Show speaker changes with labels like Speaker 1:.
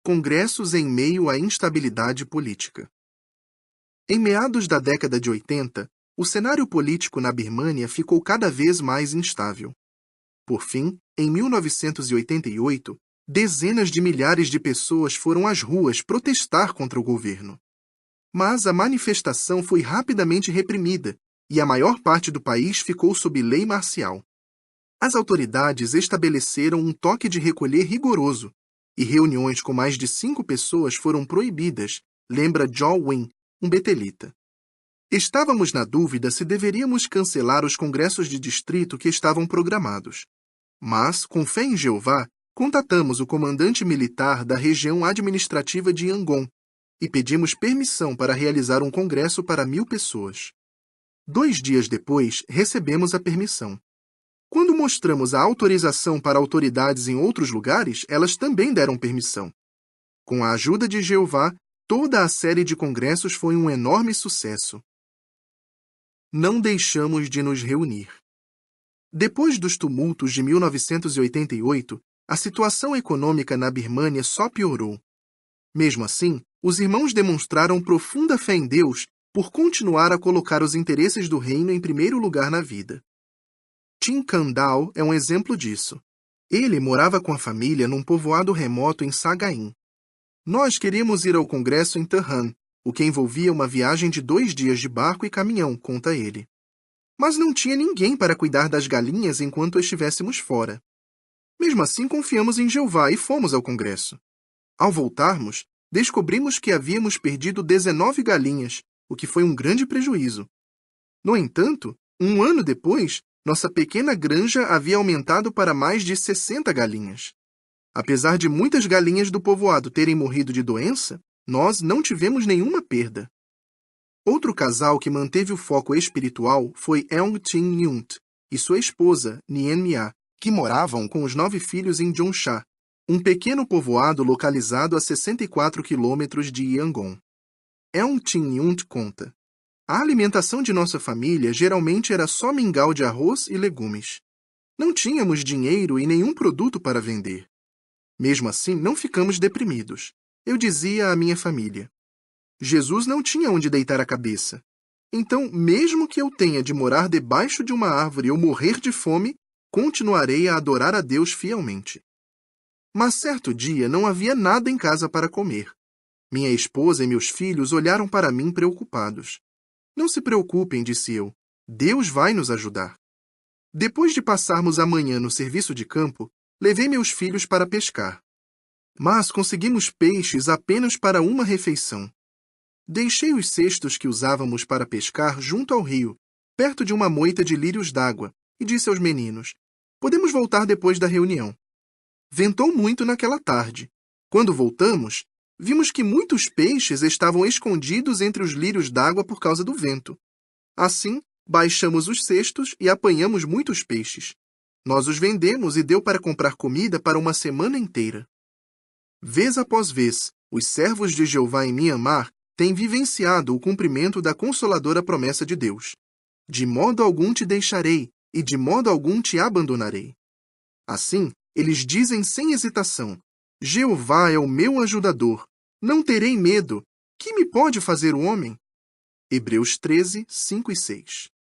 Speaker 1: Congressos em meio à instabilidade política. Em meados da década de 80, o cenário político na Birmânia ficou cada vez mais instável. Por fim, em 1988, dezenas de milhares de pessoas foram às ruas protestar contra o governo. Mas a manifestação foi rapidamente reprimida e a maior parte do país ficou sob lei marcial. As autoridades estabeleceram um toque de recolher rigoroso e reuniões com mais de 5 pessoas foram proibidas, lembra John Wynne, um betelita. Estávamos na dúvida se deveríamos cancelar os congressos de distrito que estavam programados. Mas, com fé em Jeová, contatamos o comandante militar da região administrativa de Yangon e pedimos permissão para realizar um congresso para 1.000 pessoas. 2 dias depois, recebemos a permissão. Quando mostramos a autorização para autoridades em outros lugares, elas também deram permissão. Com a ajuda de Jeová, toda a série de congressos foi um enorme sucesso. Não deixamos de nos reunir. Depois dos tumultos de 1988, a situação econômica na Birmânia só piorou. Mesmo assim, os irmãos demonstraram profunda fé em Deus por continuar a colocar os interesses do reino em primeiro lugar na vida. Tim Kandal é um exemplo disso. Ele morava com a família num povoado remoto em Sagaing. Nós queríamos ir ao congresso em Tehran, o que envolvia uma viagem de 2 dias de barco e caminhão, conta ele. Mas não tinha ninguém para cuidar das galinhas enquanto estivéssemos fora. Mesmo assim, confiamos em Jeová e fomos ao congresso. Ao voltarmos, descobrimos que havíamos perdido 19 galinhas, o que foi um grande prejuízo. No entanto, 1 ano depois, nossa pequena granja havia aumentado para mais de 60 galinhas. Apesar de muitas galinhas do povoado terem morrido de doença, nós não tivemos nenhuma perda. Outro casal que manteve o foco espiritual foi Eung Tin Nyunt e sua esposa, Nien Mia, que moravam com os 9 filhos em Jonsha, um pequeno povoado localizado a 64 quilômetros de Yangon. Eung Tin Nyunt conta: a alimentação de nossa família geralmente era só mingau de arroz e legumes. Não tínhamos dinheiro e nenhum produto para vender. Mesmo assim, não ficamos deprimidos. Eu dizia à minha família: Jesus não tinha onde deitar a cabeça. Então, mesmo que eu tenha de morar debaixo de uma árvore ou morrer de fome, continuarei a adorar a Deus fielmente. Mas certo dia não havia nada em casa para comer. Minha esposa e meus filhos olharam para mim preocupados. Não se preocupem, disse eu. Deus vai nos ajudar. Depois de passarmos a manhã no serviço de campo, levei meus filhos para pescar. Mas conseguimos peixes apenas para uma refeição. Deixei os cestos que usávamos para pescar junto ao rio, perto de uma moita de lírios d'água, e disse aos meninos: podemos voltar depois da reunião. Ventou muito naquela tarde. Quando voltamos, vimos que muitos peixes estavam escondidos entre os lírios d'água por causa do vento. Assim, baixamos os cestos e apanhamos muitos peixes. Nós os vendemos e deu para comprar comida para uma semana inteira. Vez após vez, os servos de Jeová em Mianmar têm vivenciado o cumprimento da consoladora promessa de Deus. De modo algum te deixarei, e de modo algum te abandonarei. Assim, eles dizem sem hesitação: Jeová é o meu ajudador. Não terei medo. Que me pode fazer o homem? Hebreus 13, 5 e 6.